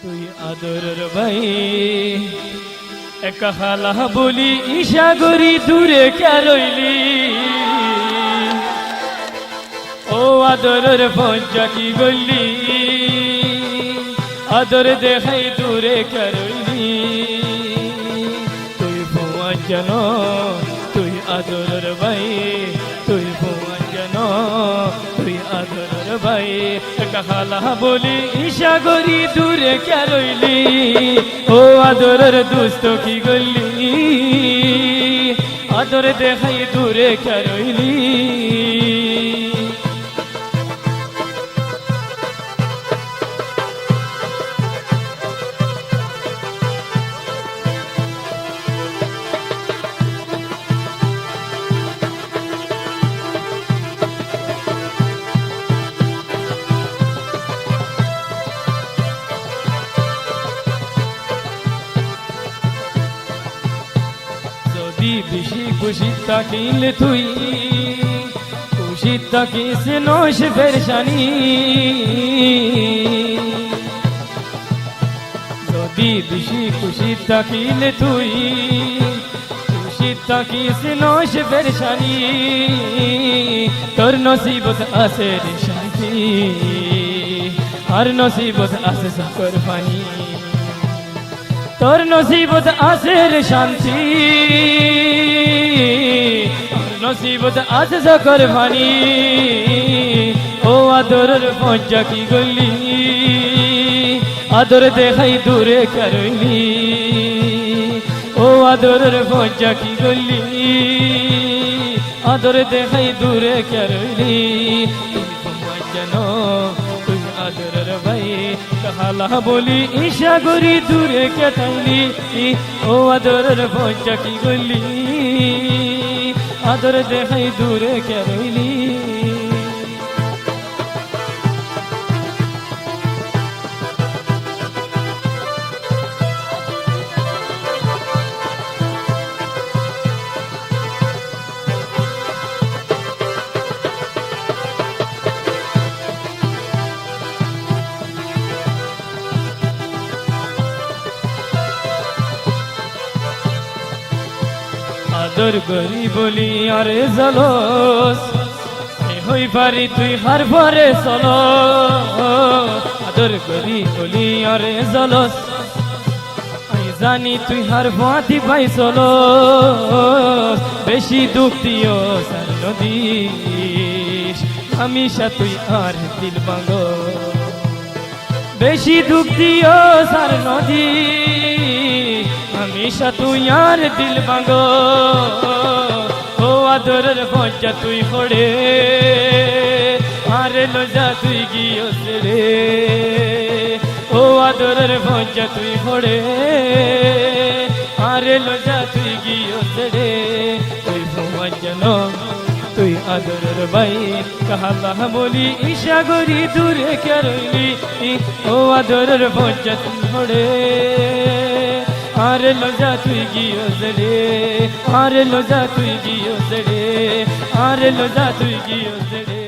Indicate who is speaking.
Speaker 1: তুই আদরের ভাই একা খালা বলি ইশাগরি দূরে কে রইলি ও আদরের পঞ্চা কি গল্লি আদর দেখাই দূরে কে রইলি তুই ভুয়ান যেন তুই আদরের ভাই তুই ভুয়ান যেন তুই আদরের ভাই একা খালা বলি ইশাগরি দূরে কে রইলি ও আদরের দুষ্ট কি গল্লি আদর দেখাই দূরে কে রইলি বেশি খুশি থাকিলে তুই খুশি থাকিস নস পেরেশানি যদি বেশি খুশি থাকিলে তুই খুশি থাকিস নস পেরেশানি তোর নসিবত আছে রে শান্তি আর নসিবত আছে সকর পানি তোর নসিবত আছে রে শান্তি নসিবত আছে সকর ভানি ও আদরের পঞ্চা কি গল্লি আদর দেখাই দূরে করলি ও আদরের পঞ্চা কি গল্লি আদর দেখাই দূরে করলি তুমি জানো তুই আদরের ভাই কালা বলি ইশাগরি দূরে কে থাইলি ও আদরের পঞ্চা কি গল্লি আদর দেখাই দূরে কে রইলি আদর করি বলি আরে জলস হই পারি তুই হার ভরে চলো আদর করি বলি আরে জলস আমি জানি তুই হার ভাতি পাই চলো বেশি দুঃখ দিও সার নদীস আমি তুই আর দিল ভাঙ বেশি দুঃখ দিও সার নদী हमेशा तू यार दिल मांगो ओ आदरेर पঞ্চা তুই পড়ে आरे लजा তুই গিয়ে ছেড়ে ও আদরের পঞ্চা তুই পড়ে आरे लजा তুই গিয়ে ছেড়ে তুই ভুয়ান যেন তুই আদরের ভাই কাহালা বলি ইশাগরি দূরে কে রইলি ও আদরের পঞ্চা তুই পড়ে आरे लजा तुई गियो जड़े आरे लजा तुई गियो जड़े आरे लजा तुई गियो जड़े।